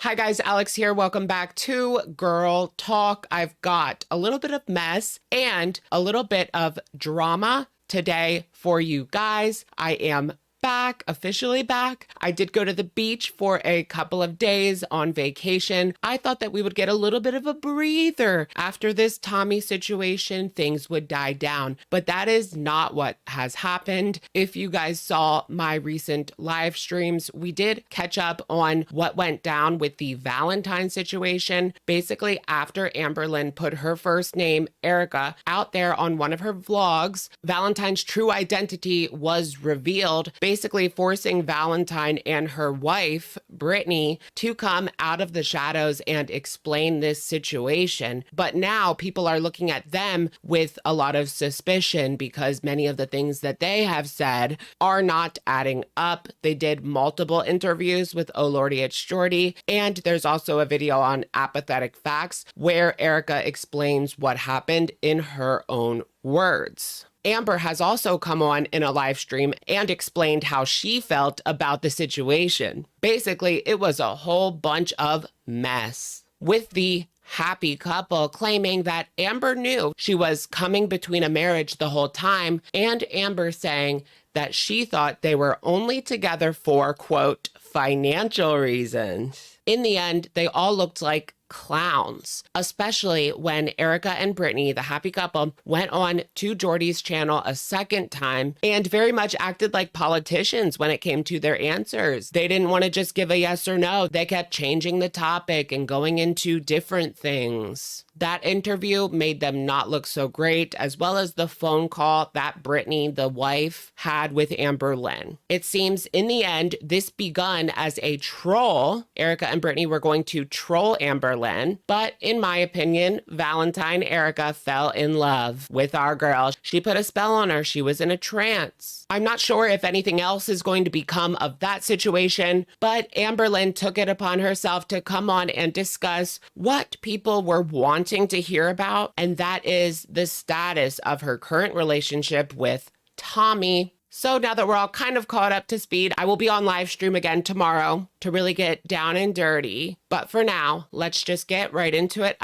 Hi guys, Alex here. Welcome back to Girl Talk. I've got a little bit of mess and a little bit of drama today for you guys. I am back, officially back. I did go to the beach for a couple of days on vacation. I thought that we would get a little bit of a breather after this Tommy situation. Things would die down, but that is not what has happened. If you guys saw my recent live streams, we did catch up on what went down with the Valentine situation. Basically, after Amberlynn put her first name, Erica, out there on one of her vlogs, Valentine's true identity was revealed, basically forcing Valentine and her wife, Brittany, to come out of the shadows and explain this situation. But now people are looking at them with a lot of suspicion because many of the things that they have said are not adding up. They did multiple interviews with Oh Lordy It's Jordy, and there's also a video on Apathetic Facts where Erica explains what happened in her own words. Amber has also come on in a live stream and explained how she felt about the situation. Basically, it was a whole bunch of mess, with the happy couple claiming that Amber knew she was coming between a marriage the whole time, and Amber saying that she thought they were only together for, quote, financial reasons. In the end, they all looked like clowns, especially when Erica and Brittany, the happy couple, went on to Jordy's channel a second time and very much acted like politicians when it came to their answers. They didn't want to just give a yes or no. They kept changing the topic and going into different things. That interview made them not look so great, as well as the phone call that Brittany, the wife, had with Amberlynn. It seems in the end, this begun as a troll. Erica and Brittany were going to troll Amberlynn, but in my opinion, Valentine Erica fell in love with our girl. She put a spell on her. She was in a trance. I'm not sure if anything else is going to become of that situation, but Amberlynn took it upon herself to come on and discuss what people were wanting to hear about, and that is the status of her current relationship with Tommy. So now that we're all kind of caught up to speed, I will be on live stream again tomorrow to really get down and dirty. But for now, let's just get right into it.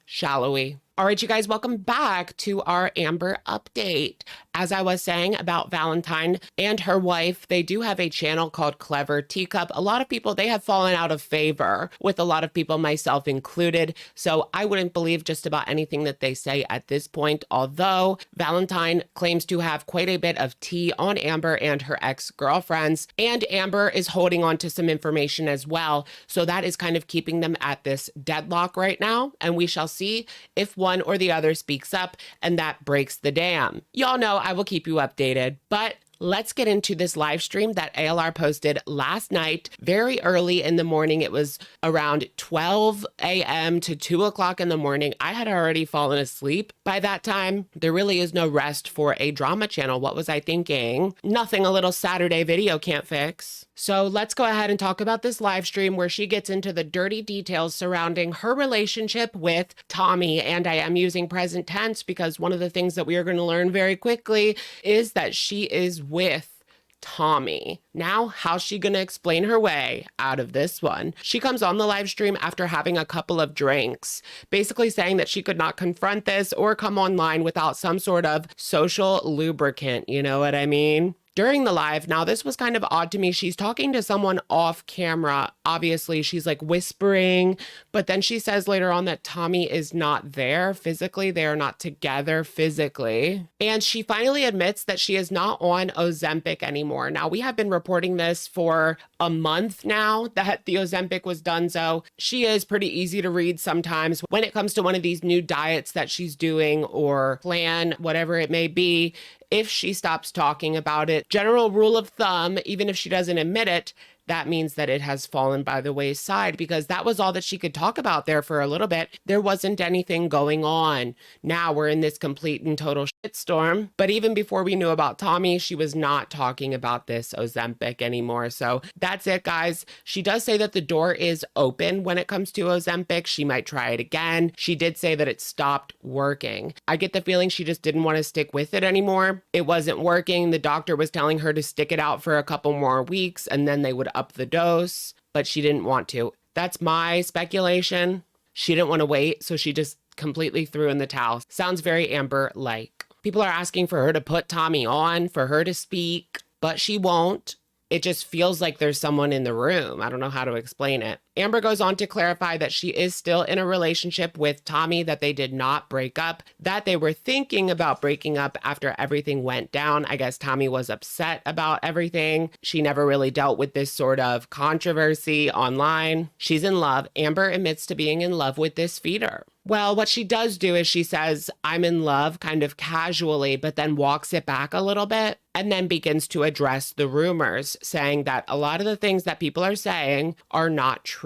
Shall we? All right, you guys, welcome back to our Amber update. As I was saying about Valentine and her wife, they do have a channel called Clever Teacup. A lot of people, they have fallen out of favor with a lot of people, myself included. So I wouldn't believe just about anything that they say at this point, although Valentine claims to have quite a bit of tea on Amber and her ex-girlfriends, and Amber is holding on to some information as well. So that is kind of keeping them at this deadlock right now. And we shall see if one or the other speaks up and that breaks the dam. Y'all know I will keep you updated, but let's get into this live stream that ALR posted last night, very early in the morning. It was around 12 a.m. to 2 o'clock in the morning. I had already fallen asleep by that time. There really is no rest for a drama channel. What was I thinking? Nothing a little Saturday video can't fix. So let's go ahead and talk about this live stream where she gets into the dirty details surrounding her relationship with Tommy. And I am using present tense because one of the things that we are going to learn very quickly is that she is with Tommy. Now, how's she gonna explain her way out of this one? She comes on the live stream after having a couple of drinks, basically saying that she could not confront this or come online without some sort of social lubricant, you know what I mean? During the live, now this was kind of odd to me. She's talking to someone off camera. Obviously, she's like whispering, but then she says later on that Tommy is not there physically. They are not together physically. And she finally admits that she is not on Ozempic anymore. Now, we have been reporting this for a month now that the Ozempic was done. So she is pretty easy to read sometimes when it comes to one of these new diets that she's doing or plan, whatever it may be. If she stops talking about it, general rule of thumb, even if she doesn't admit it, that means that it has fallen by the wayside because that was all that she could talk about there for a little bit. There wasn't anything going on. Now we're in this complete and total shitstorm. But even before we knew about Tommy, she was not talking about this Ozempic anymore. So that's it, guys. She does say that the door is open when it comes to Ozempic. She might try it again. She did say that it stopped working. I get the feeling she just didn't want to stick with it anymore. It wasn't working. The doctor was telling her to stick it out for a couple more weeks and then they would up the dose, but she didn't want to. That's my speculation. She didn't want to wait, so she just completely threw in the towel. Sounds very Amber-like. People are asking for her to put Tommy on, for her to speak, but she won't. It just feels like there's someone in the room. I don't know how to explain it. Amber goes on to clarify that she is still in a relationship with Tommy, that they did not break up, that they were thinking about breaking up after everything went down. I guess Tommy was upset about everything. She never really dealt with this sort of controversy online. She's in love. Amber admits to being in love with this feeder. Well, what she does do is she says, I'm in love, kind of casually, but then walks it back a little bit and then begins to address the rumors, saying that a lot of the things that people are saying are not true.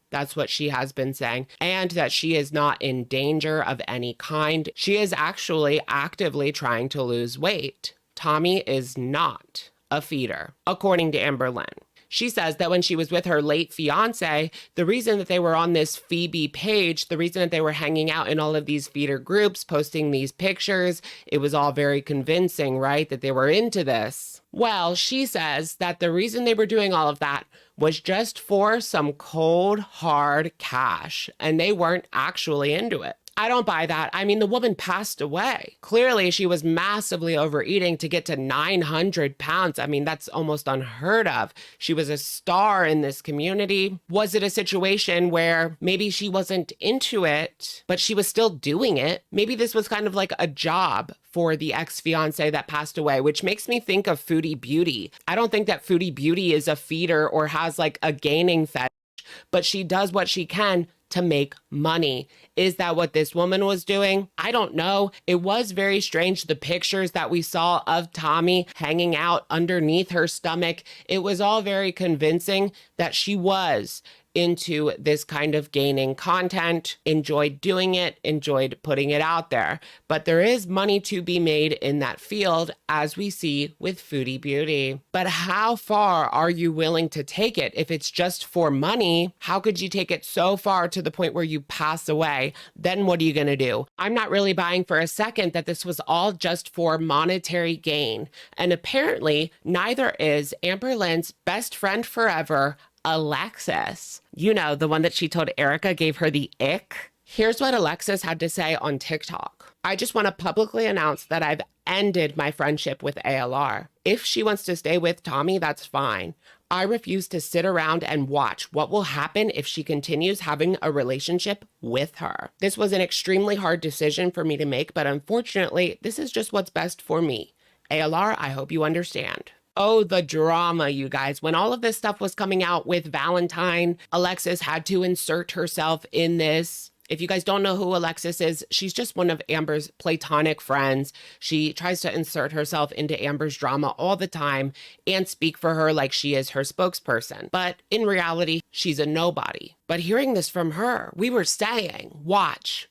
That's what she has been saying, and that she is not in danger of any kind. She is actually actively trying to lose weight. Tommy is not a feeder, according to Amberlynn. She says that when she was with her late fiance, the reason that they were on this Phoebe page, the reason that they were hanging out in all of these feeder groups, posting these pictures, it was all very convincing, right? That they were into this. Well, she says that the reason they were doing all of that was just for some cold, hard cash, and they weren't actually into it. I don't buy that. I mean, the woman passed away. Clearly, she was massively overeating to get to 900 pounds. I mean, that's almost unheard of. She was a star in this community. Was it a situation where maybe she wasn't into it, but she was still doing it? Maybe this was kind of like a job for the ex-fiance that passed away, which makes me think of Foodie Beauty. I don't think that Foodie Beauty is a feeder or has like a gaining fetish, but she does what she can to make money. Is that what this woman was doing? I don't know. It was very strange, the pictures that we saw of Tommy hanging out underneath her stomach. It was all very convincing that she was into this kind of gaining content, enjoyed doing it, enjoyed putting it out there. But there is money to be made in that field, as we see with Foodie Beauty. But how far are you willing to take it? If it's just for money, how could you take it so far to the point where you pass away? Then what are you going to do? I'm not really buying for a second that this was all just for monetary gain. And apparently, neither is Amberlynn's best friend forever, Alexis. You know, the one that she told Erica gave her the ick. Here's what Alexis had to say on TikTok. I just want to publicly announce that I've ended my friendship with ALR. If she wants to stay with Tommy, that's fine. I refuse to sit around and watch what will happen if she continues having a relationship with her. This was an extremely hard decision for me to make, but unfortunately, this is just what's best for me. ALR, I hope you understand. Oh, the drama, you guys. When all of this stuff was coming out with Valentine, Alexis had to insert herself in this. If you guys don't know who Alexis is, she's just one of Amber's platonic friends. She tries to insert herself into Amber's drama all the time and speak for her like she is her spokesperson. But in reality, she's a nobody. But hearing this from her, we were saying, watch,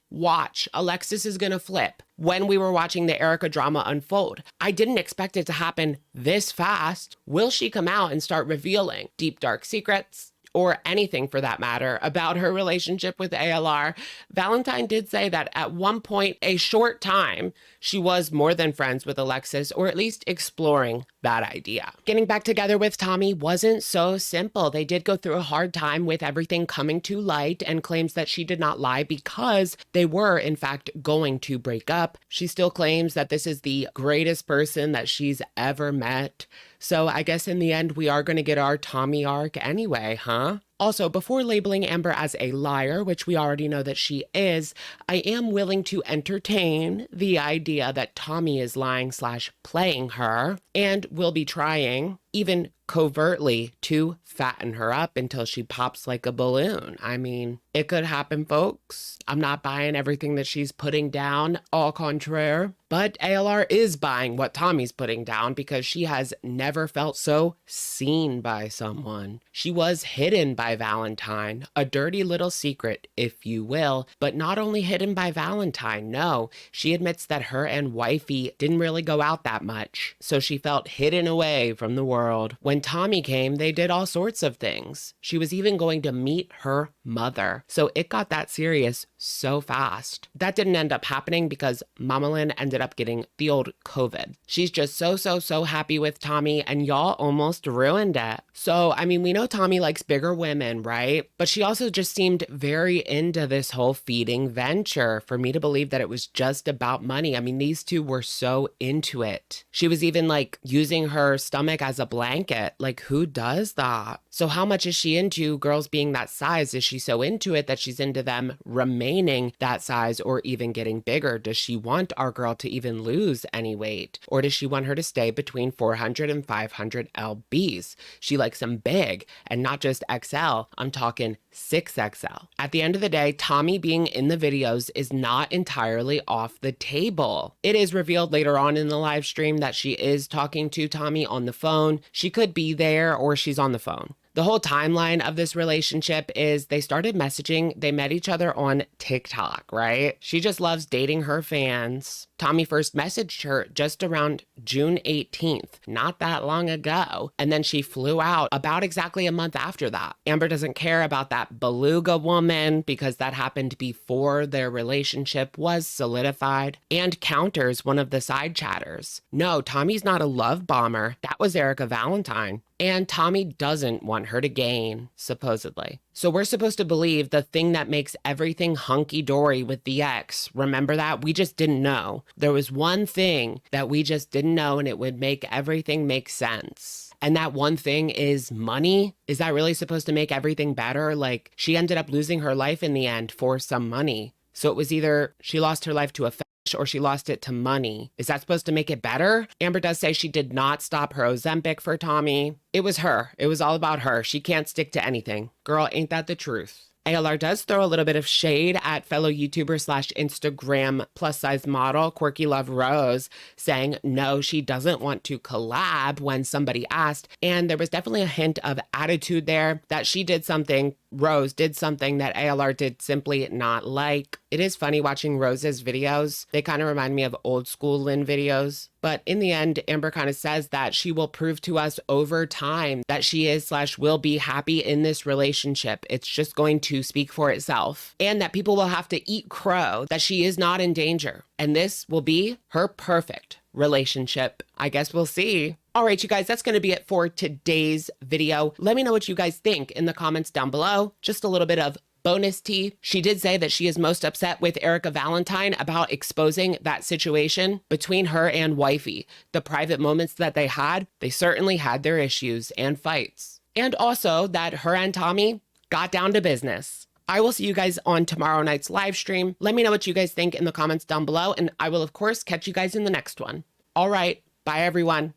Alexis is gonna flip. When we were watching the Erica drama unfold, I didn't expect it to happen this fast. Will she come out and start revealing deep, dark secrets? Or anything for that matter about her relationship with ALR. Valentine did say that at one point, a short time, she was more than friends with Alexis, or at least exploring that idea. Getting back together with Tommy wasn't so simple. They did go through a hard time with everything coming to light, and claims that she did not lie because they were in fact going to break up. She still claims that this is the greatest person that she's ever met. So I guess in the end, we are going to get our Tommy arc anyway, huh? Also, before labeling Amber as a liar, which we already know that she is, I am willing to entertain the idea that Tommy is lying/playing her and will be trying, even covertly, to fatten her up until she pops like a balloon. I mean, it could happen, folks. I'm not buying everything that she's putting down, au contraire. But ALR is buying what Tommy's putting down because she has never felt so seen by someone. She was hidden by Valentine, a dirty little secret, if you will, but not only hidden by Valentine, no. She admits that her and wifey didn't really go out that much, so she felt hidden away from the world. When Tommy came, they did all sorts of things. She was even going to meet her mother, so it got that serious so fast. That didn't end up happening because Amberlynn ended up getting the old COVID. She's just so happy with Tommy, and y'all almost ruined it. So, I mean, we know Tommy likes bigger women, right? But she also just seemed very into this whole feeding venture for me to believe that it was just about money. I mean, these two were so into it. She was even like using her stomach as a blanket. Like, who does that? So how much is she into girls being that size? Is she so into it that she's into them remaining that size or even getting bigger? Does she want our girl to even lose any weight? Or does she want her to stay between 400 and 500 lbs? She likes them big and not just XL. I'm talking 6XL. At the end of the day, Tommy being in the videos is not entirely off the table. It is revealed later on in the live stream that she is talking to Tommy on the phone. She could be there or she's on the phone. The whole timeline of this relationship is they started messaging. They met each other on TikTok, right? She just loves dating her fans. Tommy first messaged her just around June 18th, not that long ago. And then she flew out about exactly a month after that. Amber doesn't care about that beluga woman because that happened before their relationship was solidified, and counters one of the side chatters. No, Tommy's not a love bomber. That was Erica Valentine. And Tommy doesn't want her to gain, supposedly. So we're supposed to believe the thing that makes everything hunky-dory with the ex. Remember that? We just didn't know. There was one thing that we just didn't know, and it would make everything make sense. And that one thing is money. Is that really supposed to make everything better? Like, she ended up losing her life in the end for some money. So it was either she lost her life to a or she lost it to money. Is that supposed to make it better? Amber does say she did not stop her Ozempic for Tommy. It was her. It was all about her. She can't stick to anything. Girl, ain't that the truth? ALR does throw a little bit of shade at fellow YouTuber slash Instagram plus size model Quirky Love Rose, saying no, she doesn't want to collab when somebody asked. And there was definitely a hint of attitude there that she did something, Rose did something that ALR did simply not like. It is funny watching Rose's videos. They kind of remind me of old school Lynn videos. But in the end, Amber kind of says that she will prove to us over time that she is slash will be happy in this relationship. It's just going to speak for itself. And that people will have to eat crow, that she is not in danger. And this will be her perfect relationship. I guess we'll see. All right, you guys, that's going to be it for today's video. Let me know what you guys think in the comments down below. Just a little bit of bonus tea. She did say that she is most upset with Erica Valentine about exposing that situation between her and wifey. The private moments that they certainly had their issues and fights. And also that her and Tommy got down to business. I will see you guys on tomorrow night's live stream. Let me know what you guys think in the comments down below, and I will, of course, catch you guys in the next one. All right, bye, everyone.